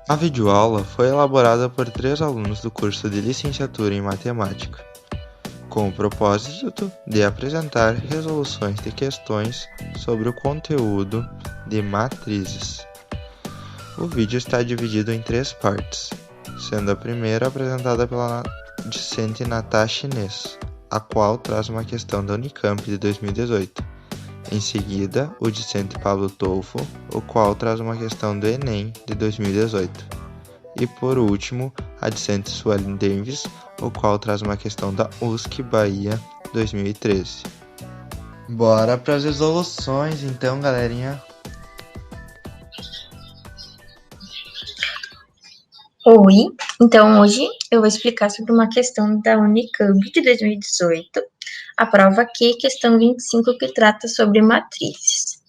A videoaula foi elaborada por 3 alunos do curso de Licenciatura em Matemática, com o propósito de apresentar resoluções de questões sobre o conteúdo de matrizes. O vídeo está dividido em 3 partes, sendo a primeira apresentada pela discente Natasha Inês, a qual traz uma questão da Unicamp de 2018. Em seguida, o discente Pablo Tolfo, o qual traz uma questão do Enem de 2018. E por último, a discente Suelen Davis, o qual traz uma questão da USC Bahia 2013. Bora para as resoluções então, galerinha. Oi, então hoje eu vou explicar sobre uma questão da Unicamp de 2018, a prova aqui, questão 25, que trata sobre matrizes.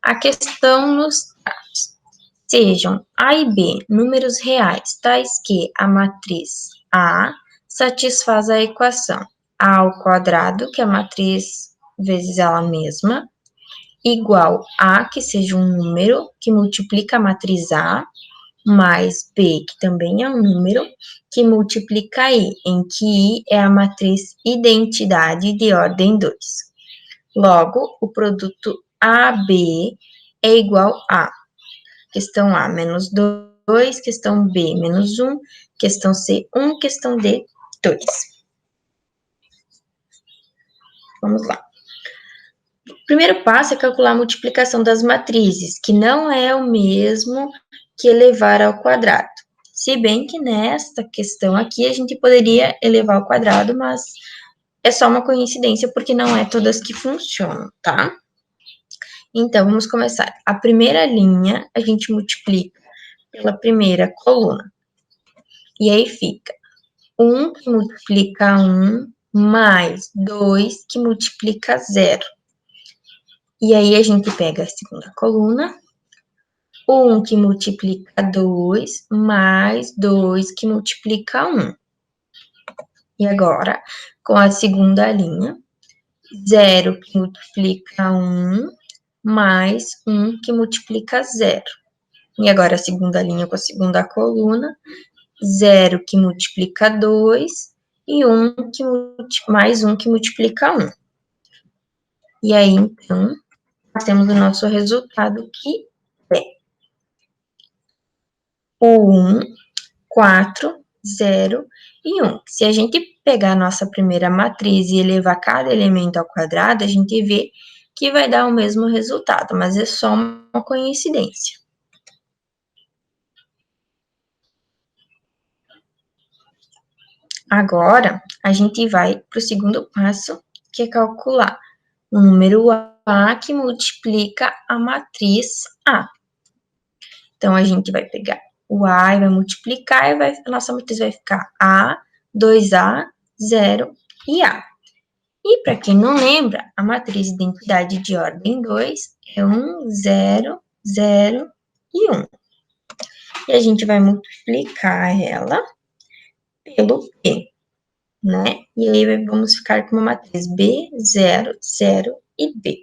A questão nos traz: sejam A e B números reais, tais que a matriz A satisfaz a equação A ao quadrado, que é a matriz vezes ela mesma, igual a, que seja um número que multiplica a matriz A, mais B, que também é um número, que multiplica I, em que I é a matriz identidade de ordem 2. Logo, o produto AB é igual a questão A menos 2, questão B menos 1, questão C 1, questão D 2. Vamos lá. O primeiro passo é calcular a multiplicação das matrizes, que não é o mesmo que elevar ao quadrado. Se bem que nesta questão aqui a gente poderia elevar ao quadrado, mas é só uma coincidência, porque não é todas que funcionam, tá? Então, vamos começar. A primeira linha a gente multiplica pela primeira coluna. E aí fica 1 que multiplica 1 mais 2 que multiplica 0. E aí a gente pega a segunda coluna, 1 que multiplica 2 mais 2 que multiplica 1. E agora, com a segunda linha, 0 que multiplica 1 mais 1 que multiplica 0. E agora a segunda linha com a segunda coluna, 0 que multiplica 2 e 1 que mais 1 que multiplica 1. E aí, então, nós temos o nosso resultado, que é o 1, 4, 0 e 1. Se a gente pegar a nossa primeira matriz e elevar cada elemento ao quadrado, a gente vê que vai dar o mesmo resultado, mas é só uma coincidência. Agora, a gente vai para o segundo passo, que é calcular o número A que multiplica a matriz A. Então, a gente vai pegar o A e vai multiplicar, e a nossa matriz vai ficar A, 2A, 0 e A. E para quem não lembra, a matriz de identidade de ordem 2 é 1, 0, 0 e 1. E a gente vai multiplicar ela pelo P, né? E aí vamos ficar com uma matriz B, 0, 0 e B.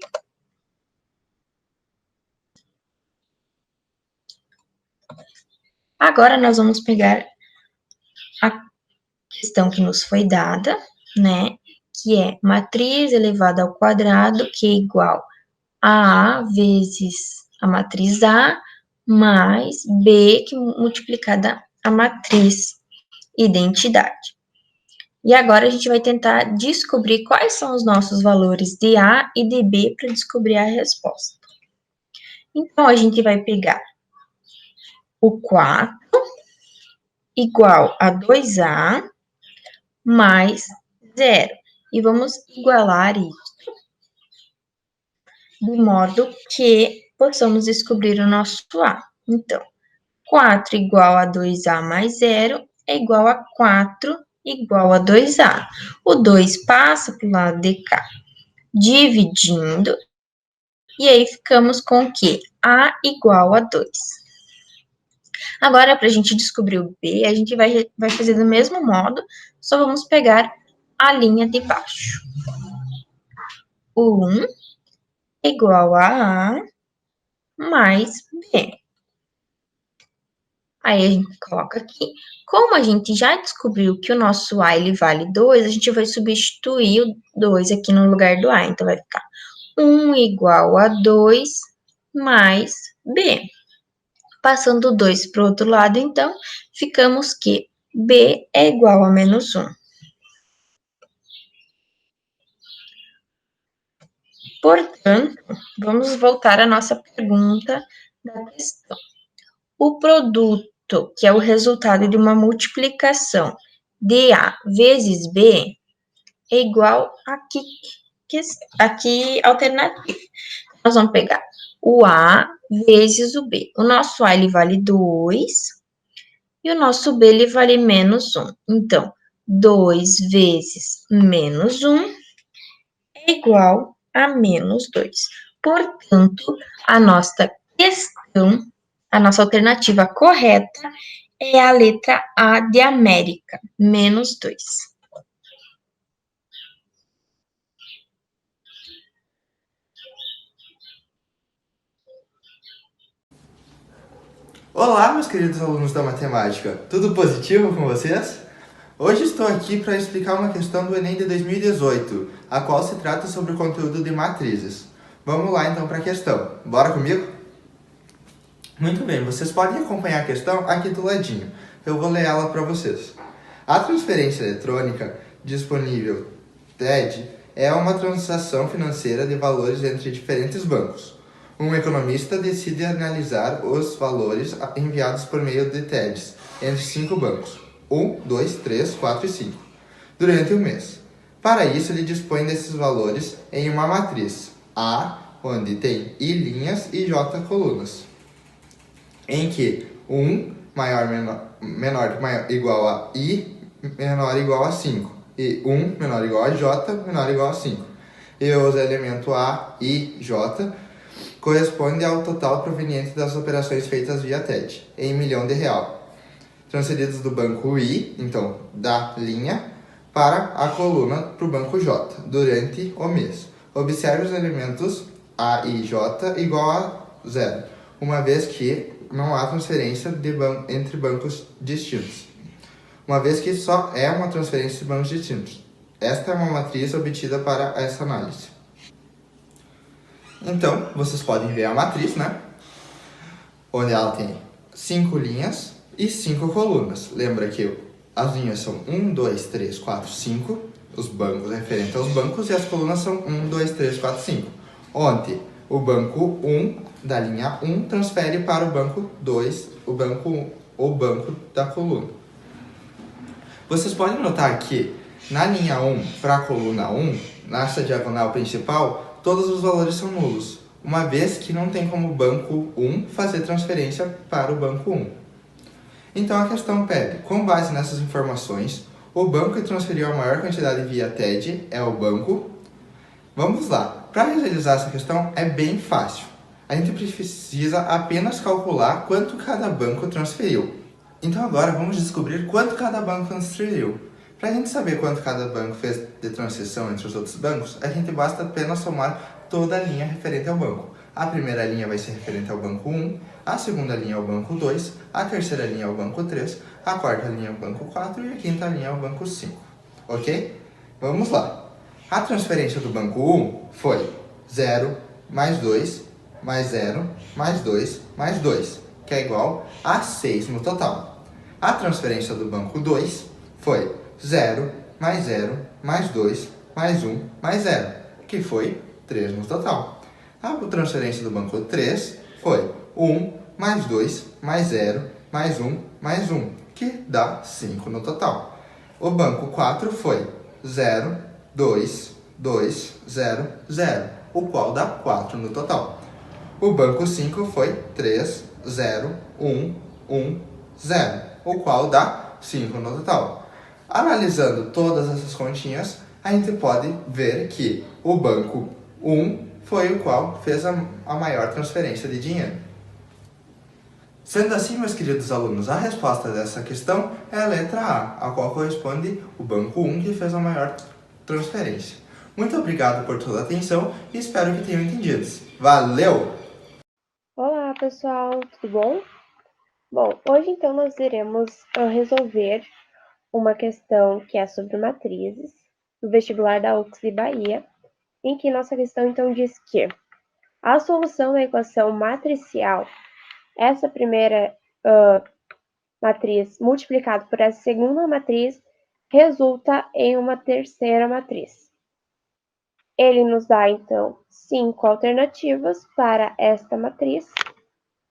Agora nós vamos pegar a questão que nos foi dada, né? Que é matriz elevada ao quadrado, que é igual a A vezes a matriz A, mais B, que multiplicada a matriz identidade. E agora a gente vai tentar descobrir quais são os nossos valores de A e de B para descobrir a resposta. Então, a gente vai pegar o 4 igual a 2A mais 0. E vamos igualar isso de modo que possamos descobrir o nosso A. Então, 4 igual a 2A mais 0 é igual a 4 igual a 2A. O 2 passa para o lado de cá, dividindo, e aí ficamos com o quê? A igual a 2. Agora, para a gente descobrir o B, a gente vai fazer do mesmo modo, só vamos pegar a linha de baixo. O 1 igual a A mais B. Aí a gente coloca aqui. Como a gente já descobriu que o nosso A ele vale 2, a gente vai substituir o 2 aqui no lugar do A. Então, vai ficar 1 igual a 2 mais B. Passando o 2 para o outro lado, então, ficamos que B é igual a menos 1. Portanto, vamos voltar à nossa pergunta da questão. O produto, que é o resultado de uma multiplicação de A vezes B, é igual aqui alternativa. Nós vamos pegar o A vezes o B. O nosso A ele vale 2 e o nosso B ele vale menos 1. Então, 2 vezes menos 1 é igual a menos 2. Portanto, a nossa questão, a nossa alternativa correta é a letra A de América, menos 2. Olá, meus queridos alunos da matemática, tudo positivo com vocês? Hoje estou aqui para explicar uma questão do Enem de 2018, a qual se trata sobre o conteúdo de matrizes. Vamos lá então para a questão, bora comigo? Muito bem, vocês podem acompanhar a questão aqui do ladinho, eu vou ler ela para vocês. A transferência eletrônica disponível TED é uma transação financeira de valores entre diferentes bancos. Um economista decide analisar os valores enviados por meio de TEDs entre 5 bancos, 1, 2, 3, 4 e 5, durante um mês. Para isso, ele dispõe desses valores em uma matriz A, onde tem I linhas e J colunas, em que 1 menor igual a I menor igual a 5 e 1 menor igual a J menor igual a 5. E os elementos A, I, J corresponde ao total proveniente das operações feitas via TED, em milhão de real, transferidos do banco I, então da linha, para a coluna para o banco J, durante o mês. Observe os elementos A e J igual a 0, uma vez que não há transferência entre bancos distintos. Uma vez que só é uma transferência de bancos distintos. Esta é uma matriz obtida para essa análise. Então, vocês podem ver a matriz, né? Onde ela tem 5 linhas e 5 colunas. Lembra que as linhas são 1, 2, 3, 4, 5. Os bancos referentes aos bancos e as colunas são 1, 2, 3, 4, 5. Onde o banco 1 da linha 1 transfere para o banco 2, o banco da coluna. Vocês podem notar que na linha 1 para a coluna 1, nessa diagonal principal, todos os valores são nulos, uma vez que não tem como o banco 1 fazer transferência para o banco 1. Então a questão pede, com base nessas informações, o banco que transferiu a maior quantidade via TED é o banco... Vamos lá, para realizar essa questão é bem fácil. A gente precisa apenas calcular quanto cada banco transferiu. Então agora vamos descobrir quanto cada banco transferiu. Para a gente saber quanto cada banco fez de transição entre os outros bancos, a gente basta apenas somar toda a linha referente ao banco. A primeira linha vai ser referente ao banco 1, a segunda linha ao banco 2, a terceira linha ao banco 3, a quarta linha ao banco 4 e a quinta linha ao banco 5. Ok? Vamos lá. A transferência do banco 1 foi 0, mais 2, mais 0, mais 2, mais 2, que é igual a 6 no total. A transferência do banco 2 foi 0, mais 0, mais 2, mais 1, mais 0, que foi 3 no total. A transferência do banco 3 foi 1, mais 2, mais 0, mais 1, mais 1, que dá 5 no total. O banco 4 foi 0, 2, 2, 0, 0, o qual dá 4 no total. O banco 5 foi 3, 0, 1, 1, 0, o qual dá 5 no total. Analisando todas essas continhas, a gente pode ver que o banco 1 foi o qual fez a maior transferência de dinheiro. Sendo assim, meus queridos alunos, a resposta dessa questão é a letra A, a qual corresponde o banco 1 que fez a maior transferência. Muito obrigado por toda a atenção e espero que tenham entendido. Valeu! Olá, pessoal, tudo bom? Bom, hoje então nós iremos resolver uma questão que é sobre matrizes, do vestibular da UFSC Bahia, em que nossa questão então diz que a solução da equação matricial, essa primeira matriz multiplicado por essa segunda matriz, resulta em uma terceira matriz. Ele nos dá então 5 alternativas para esta matriz.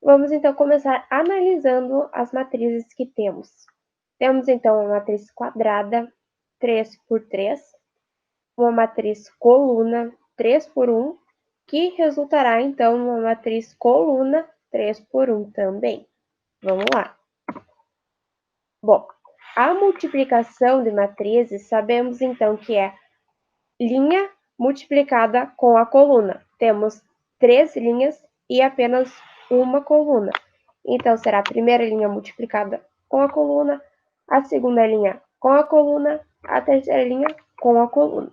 Vamos então começar analisando as matrizes que temos. Temos então uma matriz quadrada, 3 por 3, uma matriz coluna, 3 por 1, que resultará então numa matriz coluna, 3 por 1 também. Vamos lá. Bom, a multiplicação de matrizes, sabemos então que é linha multiplicada com a coluna. Temos 3 linhas e apenas uma coluna. Então, será a primeira linha multiplicada com a coluna, a segunda linha com a coluna, a terceira linha com a coluna.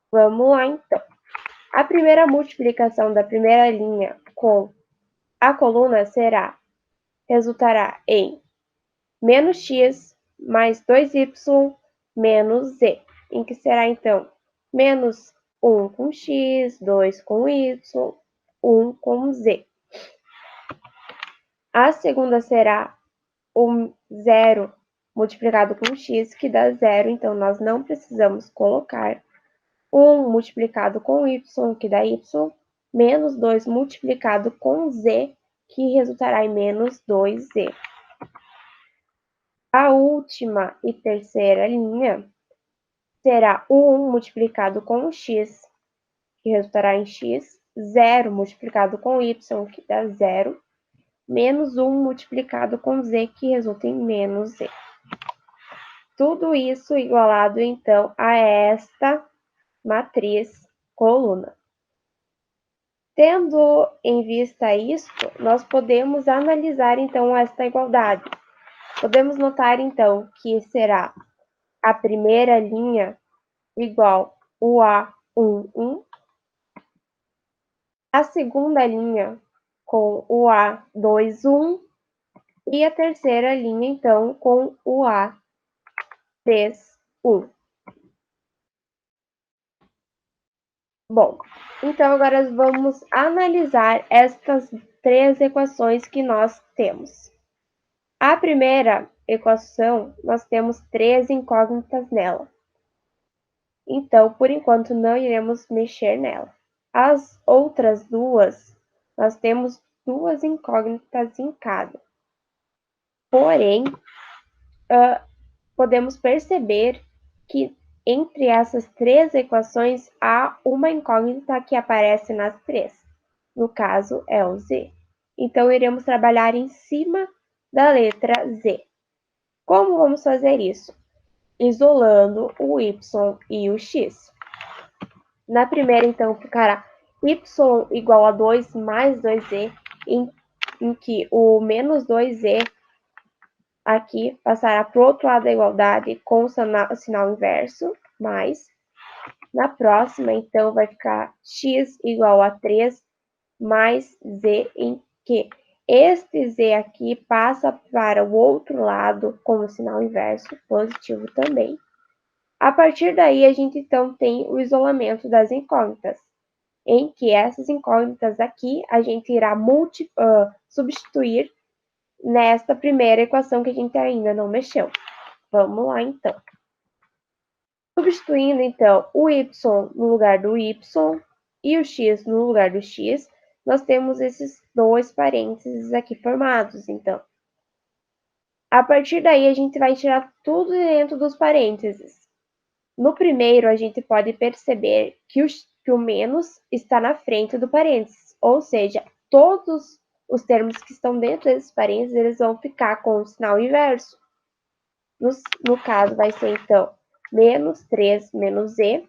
Vamos lá, então. A primeira multiplicação da primeira linha com a coluna resultará em menos x mais 2y menos z, em que será, então, menos 1 com x, 2 com y, 1 com z. A segunda será o zero multiplicado com x, que dá zero, então nós não precisamos colocar. 1 multiplicado com y, que dá y, menos 2 multiplicado com z, que resultará em menos 2z. A última e terceira linha será 1 multiplicado com x, que resultará em x, 0 multiplicado com y, que dá 0, menos 1 multiplicado com z, que resulta em menos z. Tudo isso igualado, então, a esta matriz coluna. Tendo em vista isto, nós podemos analisar, então, esta igualdade. Podemos notar, então, que será a primeira linha igual o A1, 1. A segunda linha com o A2, 1. E a terceira linha, então, com o A3, 1. Bom, então agora vamos analisar estas três equações que nós temos. A primeira equação, nós temos 3 incógnitas nela. Então, por enquanto, não iremos mexer nela. As outras duas, nós temos 2 incógnitas em cada. Porém, podemos perceber que entre essas 3 equações há uma incógnita que aparece nas 3. No caso, é o z. Então, iremos trabalhar em cima da letra z. Como vamos fazer isso? Isolando o y e o x. Na primeira, então, ficará y igual a 2 mais 2z, em que o menos 2z aqui passará para o outro lado da igualdade com o sinal inverso, mais. Na próxima, então, vai ficar x igual a 3 mais z, em que este z aqui passa para o outro lado com o sinal inverso, positivo também. A partir daí, a gente, então, tem o isolamento das incógnitas, em que essas incógnitas aqui a gente irá substituir nesta primeira equação que a gente ainda não mexeu. Vamos lá, então. Substituindo, então, o y no lugar do y e o x no lugar do x, nós temos esses 2 parênteses aqui formados, então. A partir daí, a gente vai tirar tudo dentro dos parênteses. No primeiro, a gente pode perceber que o menos está na frente do parênteses, ou seja, todos os termos que estão dentro desses parênteses, eles vão ficar com o sinal inverso. No caso, vai ser, então, menos 3 menos z.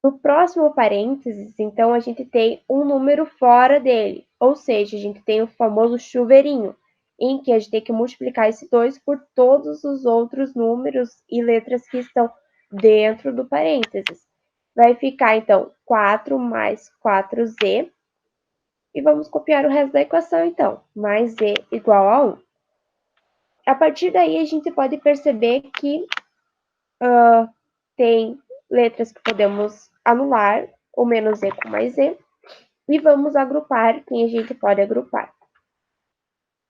No próximo parênteses, então, a gente tem um número fora dele, ou seja, a gente tem o famoso chuveirinho, em que a gente tem que multiplicar esse 2 por todos os outros números e letras que estão dentro do parênteses. Vai ficar, então, 4 mais 4z. E vamos copiar o resto da equação, então. Mais z igual a 1. A partir daí, a gente pode perceber que tem letras que podemos anular, o menos Z com mais Z, e vamos agrupar quem a gente pode agrupar.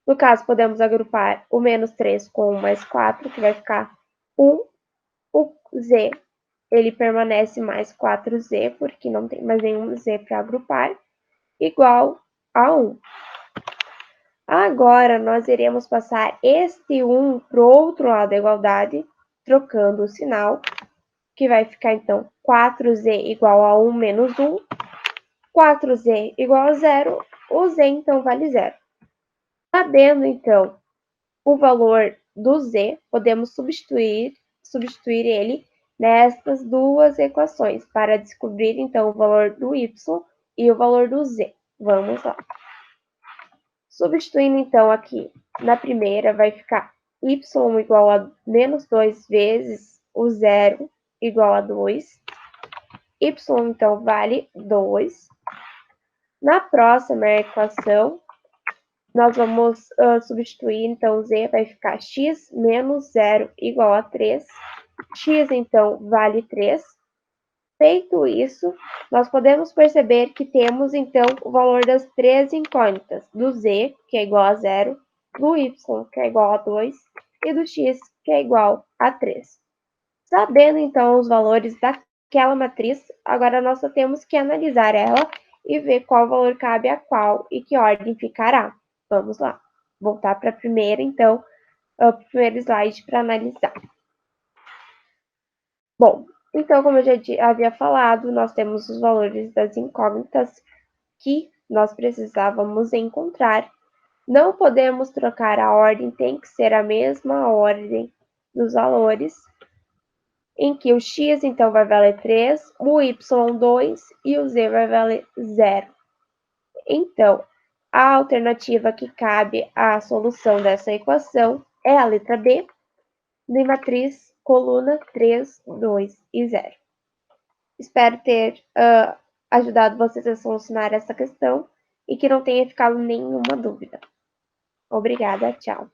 No caso, podemos agrupar o menos 3 com o mais 4, que vai ficar 1. O Z, ele permanece mais 4Z, porque não tem mais nenhum Z para agrupar, igual a 1. Agora, nós iremos passar este 1 para o outro lado da igualdade, trocando o sinal, que vai ficar, então, 4Z igual a 1 menos 1, 4Z igual a 0, o Z, então, vale 0. Sabendo, então, o valor do Z, podemos substituir ele nestas duas equações, para descobrir, então, o valor do Y e o valor do Z. Vamos lá. Substituindo, então, aqui na primeira, vai ficar y igual a menos 2 vezes o 0 igual a 2. Y, então, vale 2. Na próxima equação, nós vamos substituir, então, z vai ficar x menos 0 igual a 3. X, então, vale 3. Feito isso, nós podemos perceber que temos, então, o valor das três incógnitas, do z, que é igual a 0, do y, que é igual a 2, e do x, que é igual a 3. Sabendo, então, os valores daquela matriz, agora nós só temos que analisar ela e ver qual valor cabe a qual e que ordem ficará. Vamos lá. Voltar para a primeira, então, para o primeiro slide para analisar. Bom, então, como eu já havia falado, nós temos os valores das incógnitas que nós precisávamos encontrar. Não podemos trocar a ordem, tem que ser a mesma ordem dos valores, em que o x, então, vai valer 3, o y 2 e o z vai valer 0. Então, a alternativa que cabe à solução dessa equação é a letra B, de matriz coluna 3, 2 e 0. Espero ter ajudado vocês a solucionar essa questão e que não tenha ficado nenhuma dúvida. Obrigada, tchau.